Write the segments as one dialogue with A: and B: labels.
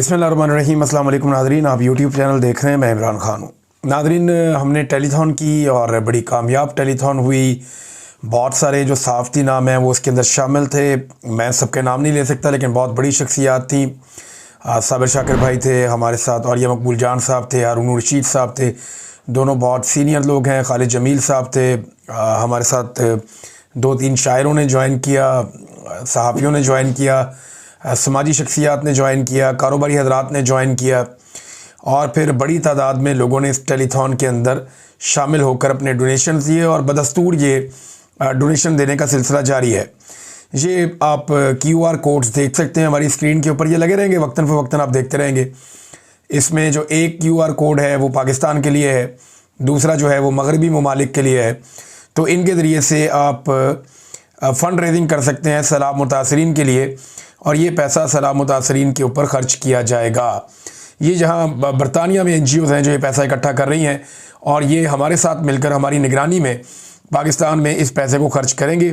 A: बिस्मिल्लाहिर्रहमानिर्रहीम। अस्सलाम वालेकुम नादरीन, आप यूट्यूब चैनल देख रहे हैं, मैं इमरान ख़ान हूँ। नादरीन, हमने टेलीथॉन की और बड़ी कामयाब टेलीथॉन हुई। बहुत सारे जो सहाफ़ती नाम हैं वो उसके अंदर शामिल थे। मैं सबके नाम नहीं ले सकता, लेकिन बहुत बड़ी शख्सियात थी। साबिर शाकिर भाई थे हमारे साथ, और ये मकबूल जान साहब थे, हारून रशीद साहब थे, दोनों बहुत सीनियर लोग हैं। खालिद जमील साहब थे हमारे साथ। 2-3 शायरों ने ज्वाइन किया, सहाफ़ियों ने ज्वाइन किया, समाजी शख्सियात ने ज्वाइन किया, कारोबारी हजरात ने ज्वाइन किया, और फिर बड़ी तादाद में लोगों ने इस टेलीथॉन के अंदर शामिल होकर अपने डोनेशन दिए। और बदस्तूर ये डोनेशन देने का सिलसिला जारी है। ये आप QR कोड्स देख सकते हैं हमारी स्क्रीन के ऊपर, ये लगे रहेंगे, वक्तन फ़वक्तन आप देखते रहेंगे। इसमें जो एक QR कोड है वो पाकिस्तान के लिए है, दूसरा जो है वो मगरबी ममालिक के लिए है। तो इनके ज़रिए से आप फ़ंड रेजिंग कर सकते हैं सैलाब मुतासरीन के लिए, और ये पैसा सैलाब मुतासरीन के ऊपर ख़र्च किया जाएगा। ये जहाँ बरतानिया में NGOs हैं जो ये पैसा इकट्ठा कर रही हैं, और ये हमारे साथ मिलकर हमारी निगरानी में पाकिस्तान में इस पैसे को ख़र्च करेंगे,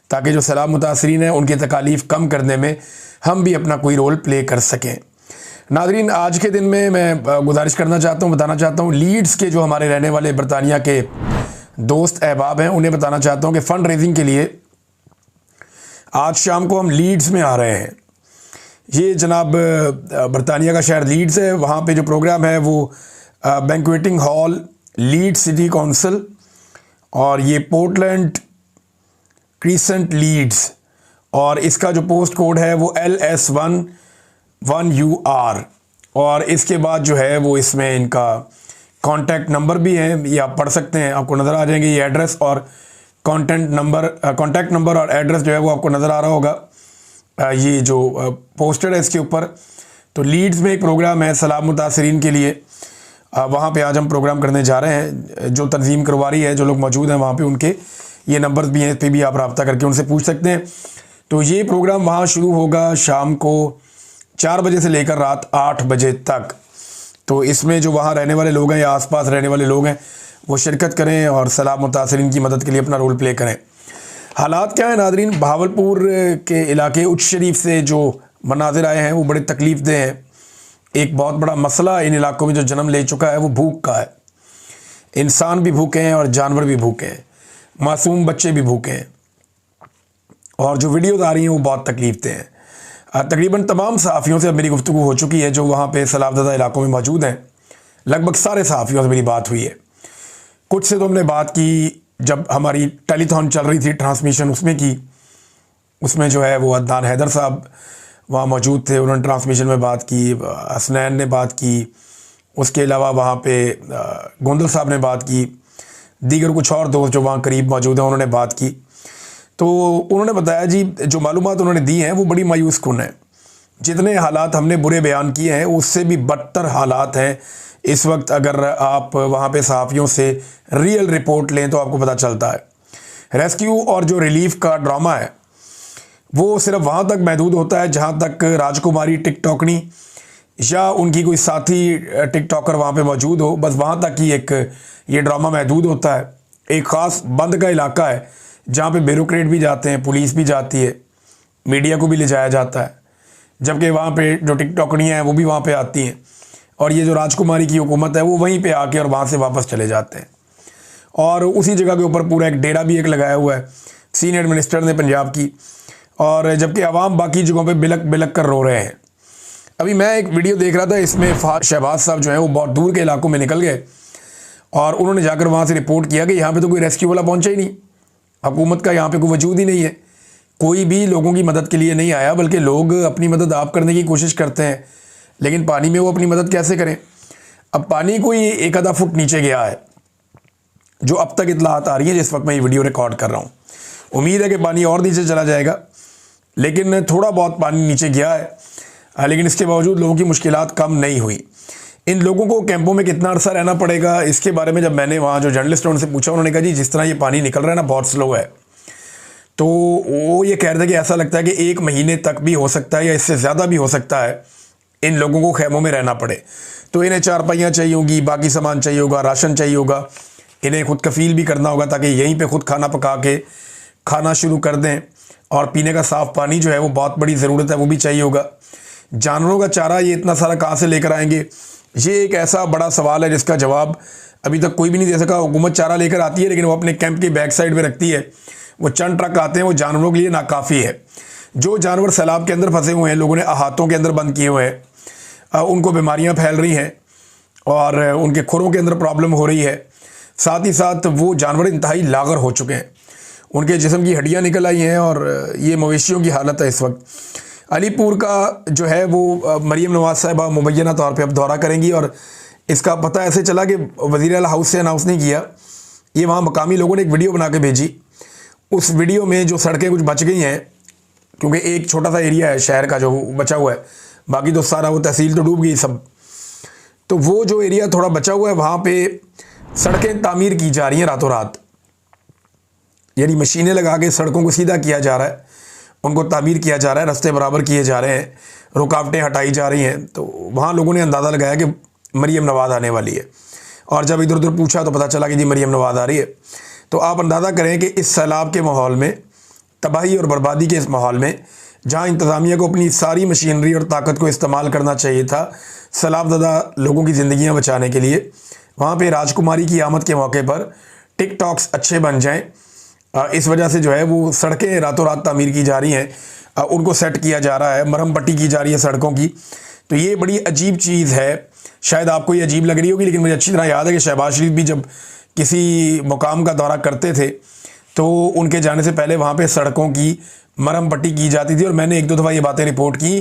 A: ताकि जो सैलाब मुतासरीन हैं उनकी तकालीफ़ कम करने में हम भी अपना कोई रोल प्ले कर सकें। नाज़रीन, आज के दिन में मैं गुजारिश करना चाहता हूँ, बताना चाहता हूँ, लीड्स के जो हमारे रहने वाले बरतानिया के दोस्त अहबाब हैं उन्हें बताना चाहता हूँ कि फ़ंड रेजिंग के लिए आज शाम को हम लीड्स में आ रहे हैं। ये जनाब बरतानिया का शहर लीड्स है, वहाँ पे जो प्रोग्राम है वो banqueting hall Leeds City Council, और ये पोर्टलैंड क्रीसेंट लीड्स, और इसका जो पोस्ट कोड है वो LS11UR। और इसके बाद जो है वो इसमें इनका कॉन्टैक्ट नंबर भी है, ये आप पढ़ सकते हैं, आपको नज़र आ जाएंगे। ये एड्रेस और कॉन्टैक्ट नंबर और एड्रेस जो है वो आपको नज़र आ रहा होगा। ये जो पोस्टर है इसके ऊपर। तो लीड्स में एक प्रोग्राम है सैलाब मुतासरीन के लिए, वहाँ पे आज हम प्रोग्राम करने जा रहे हैं। जो तंजीम करवा रही है, जो लोग मौजूद हैं वहाँ पे, उनके ये नंबर्स भी हैं, इस पर भी आप रब्ता करके उनसे पूछ सकते हैं। तो ये प्रोग्राम वहाँ शुरू होगा शाम को 4 बजे से लेकर रात 8 बजे तक। तो इसमें जो वहाँ रहने वाले लोग हैं या आसपास रहने वाले लोग हैं वो शिरकत करें और सैलाब मुतासरीन की मदद के लिए अपना रोल प्ले करें। हालात क्या है नादरीन, बहावलपुर के इलाके उच्च शरीफ से जो मनाजिर आए हैं वो बड़े तकलीफ़देह हैं। एक बहुत बड़ा मसला इन इलाकों में जो जन्म ले चुका है वो भूख का है। इंसान भी भूखे हैं और जानवर भी भूखे हैं, मासूम बच्चे भी भूखे हैं, और जो वीडियोज़ आ रही हैं वो बहुत तकलीफ़देह हैं। तकरीबन तमाम सहाफ़ियों से अब मेरी गुफ्तगू हो चुकी है जो वहाँ पे सैलाबज़दा इलाकों में मौजूद हैं। लगभग सारे सहाफ़ियों से मेरी बात हुई है। कुछ से तो हमने बात की जब हमारी टेलीथॉन चल रही थी, ट्रांसमिशन उसमें की, उसमें जो है वो अदनान हैदर साहब वहाँ मौजूद थे, उन्होंने ट्रांसमिशन में बात की, हसनैन ने बात की, उसके अलावा वहाँ पे गोंदल साहब ने बात की, दीगर कुछ और दोस्त जो वहाँ करीब मौजूद हैं उन्होंने बात की। तो उन्होंने बताया जी जो मालूमात उन्होंने दी हैं वो बड़ी मायूस कुन है। जितने हालात हमने बुरे बयान किए हैं उससे भी बदतर हालात हैं इस वक्त। अगर आप वहाँ पे सहाफ़ियों से रियल रिपोर्ट लें तो आपको पता चलता है। रेस्क्यू और जो रिलीफ का ड्रामा है वो सिर्फ वहाँ तक महदूद होता है जहाँ तक राजकुमारी टिकटॉकनी या उनकी कोई साथी टिकटॉकर वहाँ पे मौजूद हो, बस वहाँ तक ही एक ये ड्रामा महदूद होता है। एक ख़ास बंद का इलाका है जहाँ पे ब्यूरोक्रेट भी जाते हैं, पुलिस भी जाती है, मीडिया को भी ले जाया जाता है, जबकि वहाँ पे जो टिकटॉकनियाँ हैं वो भी वहाँ पे आती हैं, और ये जो राजकुमारी की हुकूमत है वो वहीं पे आके और वहाँ से वापस चले जाते हैं। और उसी जगह के ऊपर पूरा एक डेरा भी एक लगाया हुआ है सीनियर मिनिस्टर ने पंजाब की, और जबकि आवाम बाकी जगहों पे बिलक बिलक कर रो रहे हैं। अभी मैं एक वीडियो देख रहा था, इसमें शहबाज साहब जो है वो बहुत दूर के इलाकों में निकल गए और उन्होंने जाकर वहाँ से रिपोर्ट किया कि यहाँ पे तो कोई रेस्क्यू वाला पहुँचा ही नहीं, हुकूमत का यहाँ पे कोई वजूद ही नहीं है, कोई भी लोगों की मदद के लिए नहीं आया, बल्कि लोग अपनी मदद आप करने की कोशिश करते हैं, लेकिन पानी में वो अपनी मदद कैसे करें। अब पानी कोई 1 आधा फुट नीचे गया है, जो अब तक इतलात आ रही है जिस वक्त मैं ये वीडियो रिकॉर्ड कर रहा हूँ। उम्मीद है कि पानी और नीचे चला जाएगा, लेकिन थोड़ा बहुत पानी नीचे गया है, लेकिन इसके बावजूद लोगों की मुश्किलात कम नहीं हुई। इन लोगों को कैंपों में कितना अर्सा रहना पड़ेगा, इसके बारे में जब मैंने वहाँ जो जर्नलिस्ट उनसे पूछा, उन्होंने कहा जी जिस तरह ये पानी निकल रहा है ना बहुत स्लो है। तो वो ये कह रहे थे कि ऐसा लगता है कि 1 महीने तक भी हो सकता है या इससे ज़्यादा भी हो सकता है इन लोगों को खैमों में रहना पड़े। तो इन्हें चारपाइयाँ चाहिए होगी, बाकी सामान चाहिए होगा, राशन चाहिए होगा, इन्हें खुद कफ़ील भी करना होगा ताकि यहीं पे खुद खाना पका के खाना शुरू कर दें, और पीने का साफ़ पानी जो है वो बहुत बड़ी ज़रूरत है, वो भी चाहिए होगा। जानवरों का चारा ये इतना सारा कहाँ से लेकर आएंगे? ये एक ऐसा बड़ा सवाल है जिसका जवाब अभी तक कोई भी नहीं दे सका। हुकूमत चारा लेकर आती है लेकिन वो अपने कैंप की बैक साइड में रखती है। वो चंद ट्रक आते हैं, वो जानवरों के लिए नाकाफ़ी है। जो जानवर सैलाब के अंदर फंसे हुए हैं, लोगों ने अहातों के अंदर बंद किए हुए हैं, उनको बीमारियां फैल रही हैं और उनके खुरों के अंदर प्रॉब्लम हो रही है। साथ ही साथ वो जानवर इंतहाई लागर हो चुके हैं, उनके जिस्म की हड्डियां निकल आई हैं और ये मवेशियों की हालत है इस वक्त। अलीपुर का जो है वो मरीम नवाज़ साहिबा मुबैना तौर पे अब दौरा करेंगी और इसका पता ऐसे चला कि वज़ीर आला हाउस से अनाउंस नहीं किया, ये वहाँ मकामी लोगों ने एक वीडियो बना के भेजी। उस वीडियो में जो सड़कें कुछ बच गई हैं, क्योंकि एक छोटा सा एरिया है शहर का जो बचा हुआ है, बाकी तो सारा वो तहसील तो डूब गई सब, तो वो जो एरिया थोड़ा बचा हुआ है वहाँ पे सड़कें तामीर की जा रही हैं रातों रात। यानी मशीनें लगा के सड़कों को सीधा किया जा रहा है, उनको तामीर किया जा रहा है, रास्ते बराबर किए जा रहे हैं, रुकावटें हटाई जा रही हैं। तो वहाँ लोगों ने अंदाज़ा लगाया कि मरीम नवाज़ आने वाली है और जब इधर उधर पूछा तो पता चला कि जी मरीम नवाज़ आ रही है। तो आप अंदाज़ा करें कि इस सैलाब के माहौल में, तबाही और बर्बादी के इस माहौल में, जहाँ इंतज़ामिया को अपनी सारी मशीनरी और ताकत को इस्तेमाल करना चाहिए था सैलाबज़दा लोगों की ज़िंदगियाँ बचाने के लिए, वहाँ पे राजकुमारी की आमद के मौके पर टिकटॉक्स अच्छे बन जाएं, इस वजह से जो है वो सड़कें रातों रात तामीर की जा रही हैं, उनको सेट किया जा रहा है, मरहम पट्टी की जा रही है सड़कों की। तो ये बड़ी अजीब चीज़ है, शायद आपको ये अजीब लग रही होगी, लेकिन मुझे अच्छी तरह याद है कि शहबाज शरीफ भी जब किसी मुकाम का दौरा करते थे तो उनके जाने से पहले वहाँ पे सड़कों की मरहम पट्टी की जाती थी और मैंने एक दो दफ़ा ये बातें रिपोर्ट की,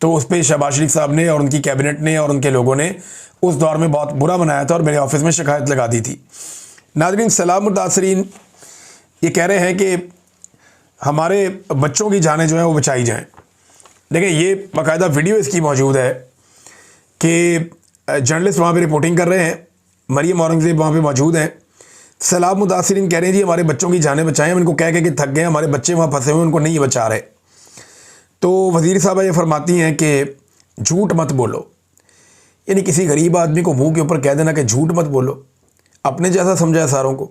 A: तो उस पर शहबाज शरीफ साहब ने और उनकी कैबिनेट ने और उनके लोगों ने उस दौर में बहुत बुरा बनाया था और मेरे ऑफिस में शिकायत लगा दी थी। नाज़रीन, सैलाब मुतासरीन ये कह रहे हैं कि हमारे बच्चों की जानें जो हैं वो बचाई जाएं। देखिए, ये बाकायदा वीडियो इसकी मौजूद है कि जर्नलिस्ट वहाँ पे रिपोर्टिंग कर रहे हैं, मरियम औरंगज़ेब वहाँ पे मौजूद हैं, सैलाब मुतासरीन कह रहे हैं जी हमारे बच्चों की जानें बचाएं, हम इनको कह के थक गए, हमारे बच्चे वहाँ फंसे हुए उनको नहीं बचा रहे। तो वज़ीर साहबा ये फरमाती हैं कि झूठ मत बोलो, यानी किसी गरीब आदमी को मुंह के ऊपर कह देना कि झूठ मत बोलो। अपने जैसा समझा है सारों को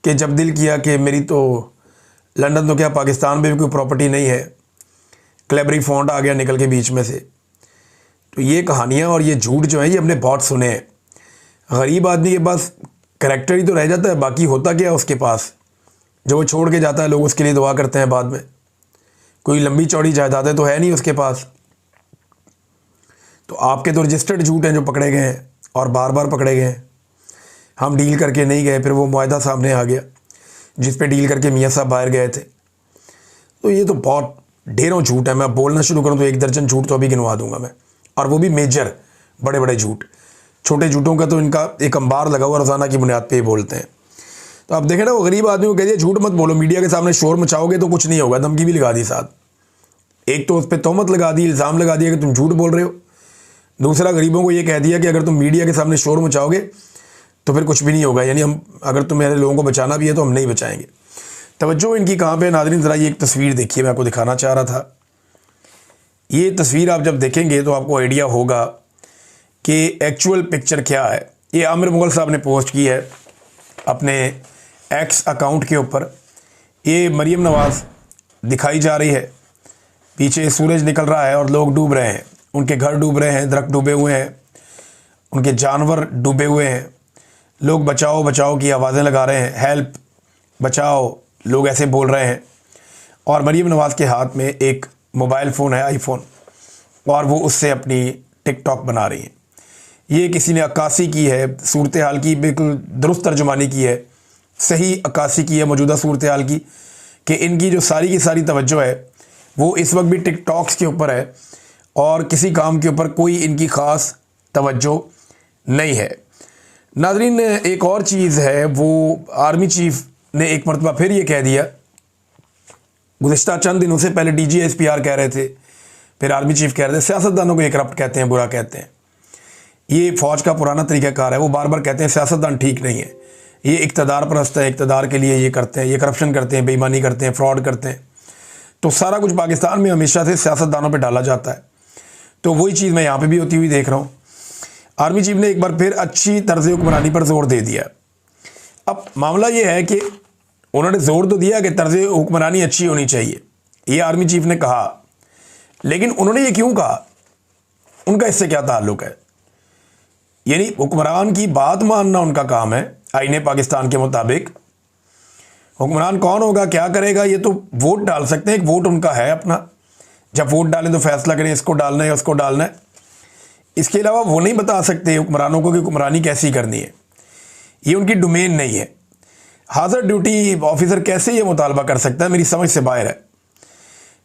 A: कि जब दिल किया कि मेरी तो लंदन तो क्या पाकिस्तान में भी कोई प्रॉपर्टी नहीं है, क्लेबरी फॉन्ड आ गया निकल के बीच में से। तो ये कहानियाँ और ये झूठ जो है ये हमने बहुत सुने हैं। गरीब आदमी के पास करैक्टर ही तो रह जाता है, बाकी होता क्या है उसके पास जो वो छोड़ के जाता है। लोग उसके लिए दुआ करते हैं बाद में, कोई लंबी चौड़ी जायदादें तो है नहीं उसके पास। तो आपके तो रजिस्टर्ड झूठ हैं जो पकड़े गए हैं और बार बार पकड़े गए हैं। हम डील करके नहीं गए, फिर वो मुआहदा सामने आ गया जिस पे डील करके मियाँ साहब बाहर गए थे। तो ये तो बहुत ढेरों झूठ है, मैं बोलना शुरू करूँ तो 1 दर्जन झूठ तो अभी गिनवा दूंगा मैं, और वो भी मेजर बड़े बड़े झूठ। छोटे झूठों का तो इनका एक अंबार लगा हुआ, रोज़ाना की बुनियाद पे ही बोलते हैं। तो आप देखें ना, वो गरीब आदमी को कह दिया झूठ मत बोलो, मीडिया के सामने शोर मचाओगे तो कुछ नहीं होगा, धमकी भी लगा दी साथ। एक तो उस पर तोहमत लगा दी, इल्ज़ाम लगा दिया कि तुम झूठ बोल रहे हो। दूसरा, गरीबों को ये कह दिया कि अगर तुम मीडिया के सामने शोर मचाओगे तो फिर कुछ भी नहीं होगा, यानी हम अगर तुम्हें लोगों को बचाना भी है तो हम नहीं बचाएंगे। तवज्जो इनकी कहाँ पे नाज़रीन, ज़रा ये एक तस्वीर देखिए, मैं आपको दिखाना चाह रहा था। ये तस्वीर आप जब देखेंगे तो आपको आइडिया होगा कि एक्चुअल पिक्चर क्या है। ये आमिर मुगल साहब ने पोस्ट की है अपने एक्स अकाउंट के ऊपर। ये मरीम नवाज़ दिखाई जा रही है, पीछे सूरज निकल रहा है और लोग डूब रहे हैं, उनके घर डूब रहे हैं, दरख्त डूबे हुए हैं, उनके जानवर डूबे हुए हैं। लोग बचाओ बचाओ की आवाज़ें लगा रहे हैं, हेल्प बचाओ लोग ऐसे बोल रहे हैं। और मरीम नवाज़ के हाथ में एक मोबाइल फ़ोन है, आईफोन, और वो उससे अपनी टिकटॉक बना रही हैं। ये किसी ने अक्कासी की है सूरत हाल की, बिल्कुल दुरुस्त तर्जुमानी की है, सही अक्कासी की है मौजूदा सूरत हाल की, कि इनकी जो सारी की सारी तवज्जो है वो इस वक्त भी टिकटॉक्स के ऊपर है और किसी काम के ऊपर कोई इनकी ख़ास तवज्जो नहीं है। नाज़रीन, एक और चीज़ है, वो आर्मी चीफ ने एक मरतबा फिर ये कह दिया। गुज़िश्ता चंद दिनों से पहले DGSPR कह रहे थे, फिर आर्मी चीफ कह रहे थे। सियासतदानों को ये करप्ट कहते हैं, बुरा कहते हैं। ये फ़ौज का पुराना तरीक़ाकार है, वो बार बार कहते हैं सियासतदान ठीक नहीं है, ये इक़्तिदार परस्त है, इक़्तिदार के लिए ये करते हैं, ये करप्शन करते हैं, बेईमानी करते हैं, फ्रॉड करते हैं। तो सारा कुछ पाकिस्तान में हमेशा से सियासतदानों पर डाला जाता है। तो वही चीज़ मैं यहाँ पर भी होती हुई देख रहा हूँ। आर्मी चीफ ने एक बार फिर अच्छी तर्ज़ हुक्मरानी पर जोर दे दिया। अब मामला ये है कि उन्होंने जोर तो दिया कि तर्ज़ हुक्मरानी अच्छी होनी चाहिए, ये आर्मी चीफ ने कहा, लेकिन उन्होंने ये क्यों कहा? उनका इससे क्या ताल्लुक है? यानी हुक्मरान की बात मानना उनका काम है आईने पाकिस्तान के मुताबिक। हुक्मरान कौन होगा, क्या करेगा, ये तो वोट डाल सकते हैं, एक वोट उनका है अपना, जब वोट डालें तो फैसला करें इसको डालना है उसको डालना है। इसके अलावा वो नहीं बता सकते हुक्मरानों को कि हुक्मरानी कैसी करनी है, ये उनकी डोमेन नहीं है। हाज़र ड्यूटी ऑफिसर कैसे ये मुतालबा कर सकता है, मेरी समझ से बाहर है।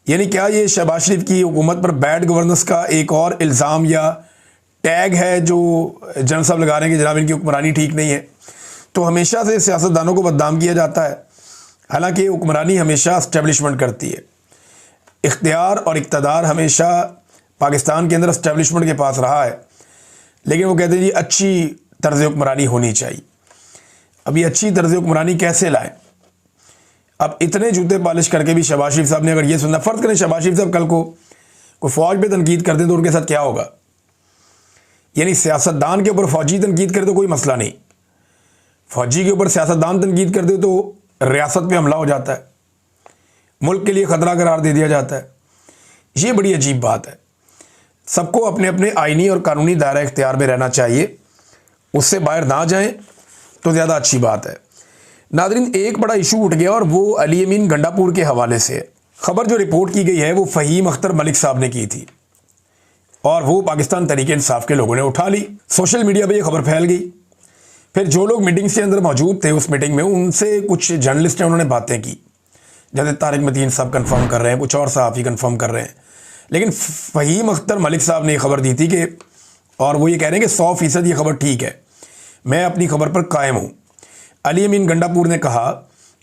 A: यानी क्या ये शहबाज शरीफ की हुकूमत पर बैड गवर्नेंस का एक और इल्ज़ाम या टैग है जो जनरल साहब लगा रहे हैं कि जनाब इनकी हुक्मरानी ठीक नहीं है? तो हमेशा से सियासतदानों को बदनाम किया जाता है, हालांकि हुक्मरानी हमेशा इस्टेब्लिशमेंट करती है। इख्तियार और इक़्तिदार हमेशा पाकिस्तान के अंदर इस्टेब्लिशमेंट के पास रहा है, लेकिन वो कहते हैं जी अच्छी तर्ज हुक्मरानी होनी चाहिए। अब ये अच्छी तर्ज हुक्मरानी कैसे लाएं? अब इतने जूते पॉलिश करके भी शहबाज शरीफ साहब ने अगर ये सुनना, फ़र्ज़ करें शहबाज शरीफ साहब कल को कोई फ़ौज पे तनकीद कर दें तो उनके साथ क्या होगा? यानी सियासतदान के ऊपर फ़ौजी तनकीद करे तो कोई मसला नहीं, फ़ौजी के ऊपर सियासतदान तनकीद कर दे तो रियासत पे हमला हो जाता है, मुल्क के लिए ख़तरा करार दे दिया जाता है। ये बड़ी अजीब बात है। सबको अपने अपने आइनी और कानूनी दायरा इख्तियार में रहना चाहिए, उससे बाहर ना जाएं तो ज़्यादा अच्छी बात है। नाज़रीन, एक बड़ा इशू उठ गया और वो अली अमीन गंडापुर के हवाले से है। ख़बर जो रिपोर्ट की गई है वो फ़हीम अख्तर मलिक साहब ने की थी और वो पाकिस्तान तहरीक इंसाफ के लोगों ने उठा ली। सोशल मीडिया पे ये खबर फैल गई। फिर जो लोग मीटिंग्स के अंदर मौजूद थे उस मीटिंग में, उनसे कुछ जर्नलिस्ट हैं, उन्होंने बातें की, जैसे तारिक मतीन साहब कंफर्म कर रहे हैं, कुछ और सहाफ़ी कंफर्म कर रहे हैं, लेकिन फ़हीम अख्तर मलिक साहब ने ये खबर दी थी कि, और वो ये कह रहे हैं कि 100% ये खबर ठीक है, मैं अपनी खबर पर कायम हूँ। अली अमीन गंडापुर ने कहा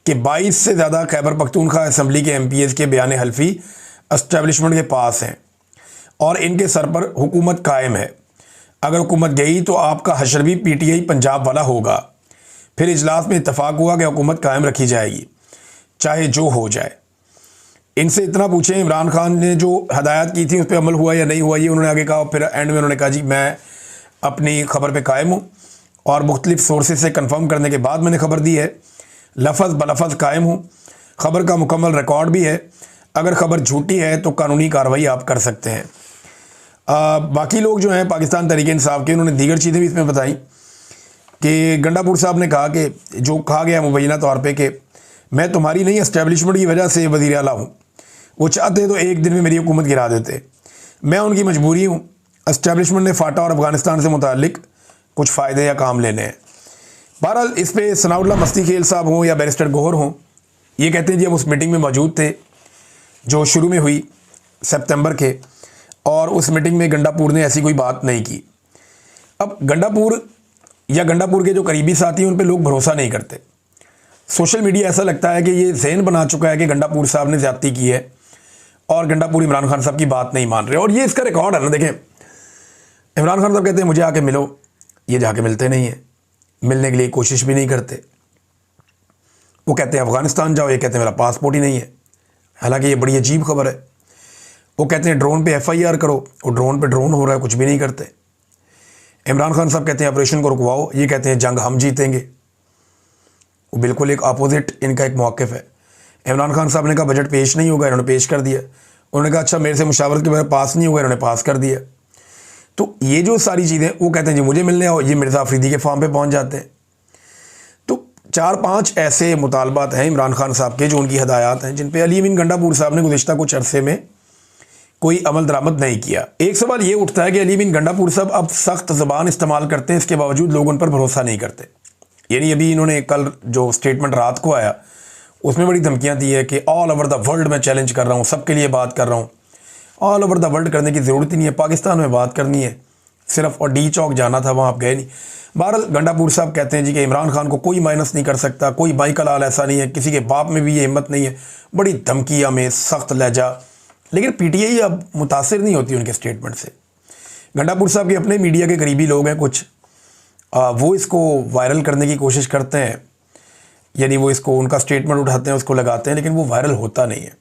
A: कि 22 से ज़्यादा खैबर पख्तूनख्वा असम्बली के MPs के बयान हल्फी एस्टेब्लिशमेंट के पास हैं और इनके सर पर हुकूमत कायम है। अगर हुकूमत गई तो आपका हशर भी PTI पंजाब वाला होगा। फिर इजलास में इत्तफाक हुआ कि हुकूमत कायम रखी जाएगी चाहे जो हो जाए। इनसे इतना पूछें इमरान खान ने जो हदायत की थी उस पर अमल हुआ या नहीं हुआ, ये उन्होंने आगे कहा। फिर एंड में उन्होंने कहा जी मैं अपनी खबर पे कायम हूँ और मुख्तलिफ सोर्सेज से कंफर्म करने के बाद मैंने खबर दी है, लफज बलफज कायम हूँ, खबर का मुकम्मल रिकॉर्ड भी है, अगर खबर झूठी है तो कानूनी कार्रवाई आप कर सकते हैं। बाकी लोग जो हैं पाकिस्तान तहरीक इंसाफ के, उन्होंने दीगर चीज़ें भी इसमें बताई कि गंडापुर साहब ने कहा कि जो कहा गया मुबैना तौर पर कि मैं तुम्हारी नहीं एस्टेब्लिशमेंट की वजह से वज़ीर आला हूँ, वो चाहते तो एक दिन में मेरी हुकूमत गिरा देते, मैं उनकी मजबूरी हूँ। एस्टेब्लिशमेंट ने फाटा और अफगानिस्तान से मुतालिक कुछ फ़ायदे या काम लेने हैं। बहरहाल इस पर सनाउल्लाह मस्ती खेल साहब हों या बैरिस्टर गोहर हों, ये कहते हैं जी हम उस मीटिंग में मौजूद थे जो शुरू में हुई सितंबर के, और उस मीटिंग में गंडापुर ने ऐसी कोई बात नहीं की। अब गंडापुर या गंडापुर के जो करीबी साथी हैं उन पर लोग भरोसा नहीं करते। सोशल मीडिया ऐसा लगता है कि ये ज़हन बना चुका है कि गंडापुर साहब ने ज़्यादती की है और गंडापुर इमरान खान साहब की बात नहीं मान रहे। और ये इसका रिकॉर्ड है ना, देखें इमरान खान साहब कहते हैं मुझे आके मिलो, ये जाके मिलते नहीं हैं, मिलने के लिए कोशिश भी नहीं करते। वो कहते हैं अफ़गानिस्तान जाओ, ये कहते हैं मेरा पासपोर्ट ही नहीं है, हालांकि ये बड़ी अजीब खबर है। वो कहते हैं ड्रोन पे FIR करो, वो ड्रोन पे ड्रोन हो रहा है, कुछ भी नहीं करते। इमरान खान साहब कहते हैं ऑपरेशन को रुकवाओ, ये कहते हैं जंग हम जीतेंगे। वो बिल्कुल एक अपोजिट इनका एक मौक़िफ़ है। इमरान खान साहब ने कहा बजट पेश नहीं होगा, इन्होंने पेश कर दिया। उन्होंने कहा अच्छा मेरे से मुशावरत के बगैर पास नहीं होगा, इन्होंने पास कर दिया। तो ये जो सारी चीज़ें, वो कहते हैं जी मुझे मिलने आओ, ये मिर्ज़ा अफरीदी के फार्म पे पहुंच जाते हैं। तो 4-5 ऐसे मुतालबात हैं इमरान खान साहब के जो उनकी हदायत हैं, जिन पे अली अमीन गंडापुर साहब ने गुज़िश्ता कुछ अरसे में कोई अमल दरामद नहीं किया। एक सवाल ये उठता है कि अली अमीन गंडापुर साहब अब सख्त ज़बान इस्तेमाल करते हैं, इसके बावजूद लोग उन पर भरोसा नहीं करते। यानी अभी इन्होंने कल जो स्टेटमेंट रात को आया उसमें बड़ी धमकियाँ दी है कि ऑल ओवर द वर्ल्ड में चैलेंज कर रहा हूँ, सबके लिए बात कर रहा हूँ। ऑल ओवर द वर्ल्ड करने की ज़रूरत ही नहीं है, पाकिस्तान में बात करनी है सिर्फ, और डी चौक जाना था, वहाँ आप गए नहीं। बहरहाल गंडापुर साहब कहते हैं जी कि इमरान खान को कोई माइनस नहीं कर सकता, कोई बाइकल हाल ऐसा नहीं है, किसी के बाप में भी ये हिम्मत नहीं है। बड़ी धमकियाँ में सख्त लहजा, लेकिन PTI अब मुतासिर नहीं होती उनके स्टेटमेंट से। गंडापुर साहब के अपने मीडिया के करीबी लोग हैं कुछ, वो इसको वायरल करने की कोशिश करते हैं, यानी वो इसको उनका स्टेटमेंट उठाते हैं, उसको लगाते हैं, लेकिन वो वायरल होता नहीं है।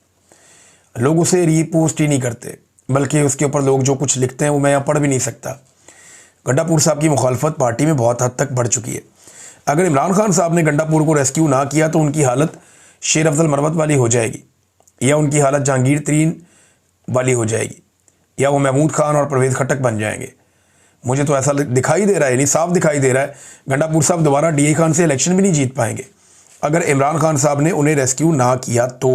A: लोग उसे रीपोस्ट ही नहीं करते, बल्कि उसके ऊपर लोग जो कुछ लिखते हैं वो मैं यहाँ पढ़ भी नहीं सकता। गंडापुर साहब की मुखालफत पार्टी में बहुत हद तक बढ़ चुकी है। अगर इमरान खान साहब ने गंडापुर को रेस्क्यू ना किया तो उनकी हालत शेर अफजल मरवत वाली हो जाएगी, या उनकी हालत जहांगीर तरीन वाली हो जाएगी। या वो महमूद खान और परवेज़ खट्टक बन जाएंगे। मुझे तो ऐसा दिखाई दे रहा है, नहीं साफ दिखाई दे रहा है गंडापुर साहब दोबारा DI खान से इलेक्शन भी नहीं जीत पाएंगे। अगर इमरान खान साहब ने उन्हें रेस्क्यू ना किया तो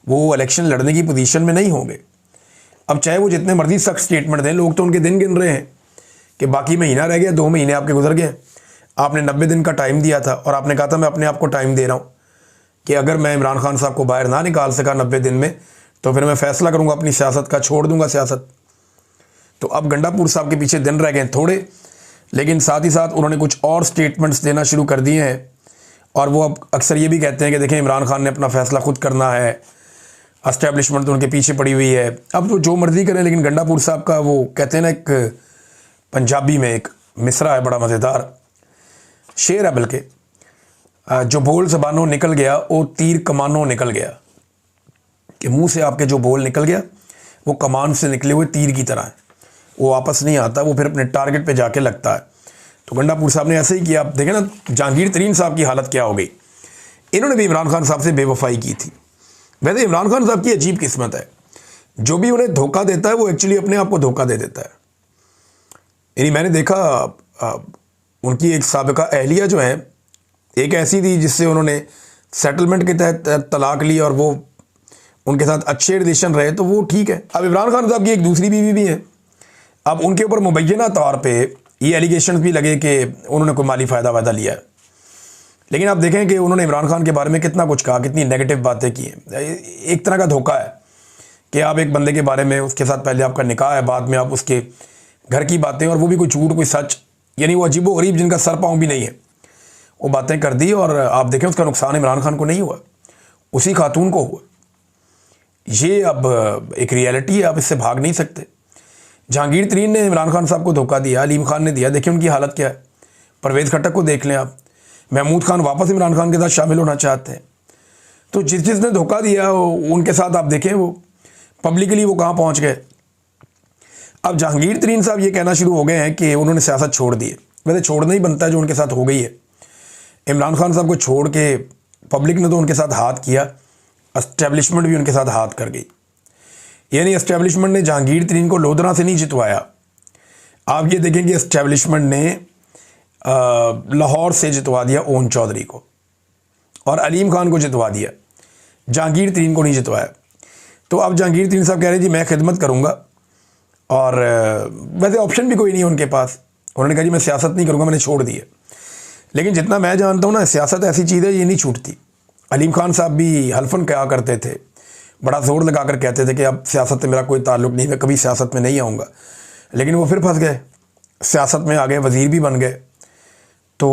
A: वो इलेक्शन लड़ने की पोजीशन में नहीं होंगे। अब चाहे वो जितने मर्जी सख्त स्टेटमेंट दें, लोग तो उनके दिन गिन रहे हैं कि बाकी महीना रह गया, 2 महीने आपके गुजर गए। आपने 90 दिन का टाइम दिया था और आपने कहा था मैं अपने आप को टाइम दे रहा हूँ कि अगर मैं इमरान खान साहब को बाहर ना निकाल सका 90 दिन में तो फिर मैं फैसला करूँगा अपनी सियासत का, छोड़ दूंगा सियासत। तो अब गंडापुर साहब के पीछे दिन रह गए थोड़े, लेकिन साथ ही साथ उन्होंने कुछ और स्टेटमेंट्स देना शुरू कर दिए हैं। और वो अब अक्सर ये भी कहते हैं कि देखें इमरान खान ने अपना फ़ैसला खुद करना है, एस्टेब्लिशमेंट तो उनके पीछे पड़ी हुई है, अब तो जो मर्ज़ी करें। लेकिन गंडापुर साहब का वो कहते हैं ना, एक पंजाबी में एक मिसरा है बड़ा मज़ेदार शेर है, बल्कि जो बोल ज़बानों निकल गया वो तीर कमानों निकल गया, कि मुंह से आपके जो बोल निकल गया वो कमान से निकले हुए तीर की तरह है, वो वापस नहीं आता, वो फिर अपने टारगेट पे जाके लगता है। तो गंडापुर साहब ने ऐसे ही किया। आप देखें ना जहांगीर तरीन साहब की हालत क्या हो गई, इन्होंने भी इमरान खान साहब से बेवफाई की थी। वैसे इमरान खान साहब की अजीब किस्मत है, जो भी उन्हें धोखा देता है वो एक्चुअली अपने आप को धोखा दे देता है। यानी मैंने देखा उनकी एक साबिका अहलिया जो है, एक ऐसी थी जिससे उन्होंने सेटलमेंट के तहत तलाक ली और वो उनके साथ अच्छे रिलेशन रहे, तो वो ठीक है। अब इमरान खान साहब की एक दूसरी बीवी भी है। अब उनके ऊपर मुबैना तौर पे ये एलिगेशंस भी लगे कि उन्होंने कोई माली फ़ायदा वायदा लिया है, लेकिन आप देखें कि उन्होंने इमरान खान के बारे में कितना कुछ कहा, कितनी नेगेटिव बातें की हैं। एक तरह का धोखा है कि आप एक बंदे के बारे में, उसके साथ पहले आपका निकाह है, बाद में आप उसके घर की बातें, और वो भी कोई झूठ कोई सच, यानी वो अजीबो गरीब जिनका सर पाँव भी नहीं है, वो बातें कर दी। और आप देखें उसका नुकसान इमरान खान को नहीं हुआ, उसी खातून को हुआ। ये अब एक रियलिटी है, आप इससे भाग नहीं सकते। जहांगीर तरीन ने इमरान खान साहब को धोखा दिया, अलीम खान ने दिया, देखिए उनकी हालत क्या है। परवेज़ खट्टक को देख लें आप, महमूद खान वापस इमरान खान के साथ शामिल होना चाहते हैं। तो जिसने धोखा दिया उनके साथ आप देखें वो पब्लिकली वो कहाँ पहुँच गए। अब जहांगीर तरीन साहब ये कहना शुरू हो गए हैं कि उन्होंने सियासत छोड़ दी है। वैसे छोड़ना ही बनता है, जो उनके साथ हो गई है। इमरान खान साहब को छोड़ के पब्लिक ने तो उनके साथ हाथ किया, एस्टेब्लिशमेंट भी उनके साथ हाथ कर गई। यानी एस्टेब्लिशमेंट ने जहांगीर तरीन को लोधरा से नहीं जितवाया। आप ये देखें कि एस्टेब्लिशमेंट ने लाहौर से जितवा दिया ओन चौधरी को, और अलीम खान को जितवा दिया, जहांगीर तरीन को नहीं जितवाया। तो अब जहांगीर तरीन साहब कह रहे हैं जी मैं खिदमत करूँगा, और वैसे ऑप्शन भी कोई नहीं है उनके पास। उन्होंने कहा जी मैं सियासत नहीं करूँगा, मैंने छोड़ दी है। लेकिन जितना मैं जानता हूँ ना, सियासत ऐसी चीज़ है ये नहीं छूटती। अलीम खान साहब भी हल्फन क्या करते थे, बड़ा ज़ोर लगा कर कहते थे कि अब सियासत से मेरा कोई ताल्लुक़ नहीं, मैं कभी सियासत में नहीं आऊँगा। लेकिन वो फिर फंस गए, सियासत में आ गए, वज़ीर भी बन गए। तो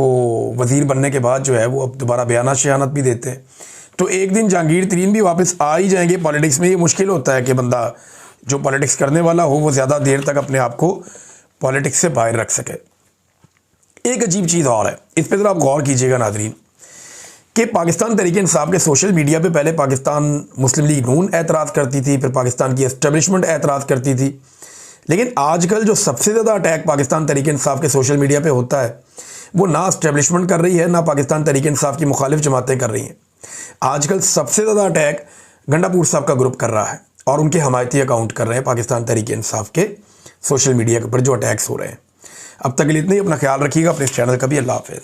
A: वज़ीर बनने के बाद जो है वो अब दोबारा बयाना शयानत भी देते हैं। तो एक दिन जहांगीर तरीन भी वापस आ ही जाएंगे पॉलिटिक्स में। ये मुश्किल होता है कि बंदा जो पॉलिटिक्स करने वाला हो वो ज़्यादा देर तक अपने आप को पॉलिटिक्स से बाहर रख सके। एक अजीब चीज़ और है, इस पर ज़रा आप गौर कीजिएगा नाज़रीन, कि पाकिस्तान तहरीक इंसाफ के सोशल मीडिया पे पहले पाकिस्तान मुस्लिम लीग नून एतराज़ करती थी, फिर पाकिस्तान की एस्टेब्लिशमेंट एतराज़ करती थी। लेकिन आजकल जो सबसे ज़्यादा अटैक पाकिस्तान तहरीक इंसाफ के सोशल मीडिया पे होता है वो ना एस्टेब्लिशमेंट कर रही है, ना पाकिस्तान तहरीक इंसाफ की मुखालिफ जमातें कर रही हैं। आजकल सबसे ज़्यादा अटैक गंडापुर साहब का ग्रुप कर रहा है और उनके हमायती अकाउंट कर रहे हैं पाकिस्तान तहरीक इंसाफ के सोशल मीडिया के ऊपर जो अटैक्स हो रहे हैं। अब तक के लिए इतना ही। अपना ख्याल रखिएगा, अपने इस चैनल का भी। अल्लाह हाफ़िज़।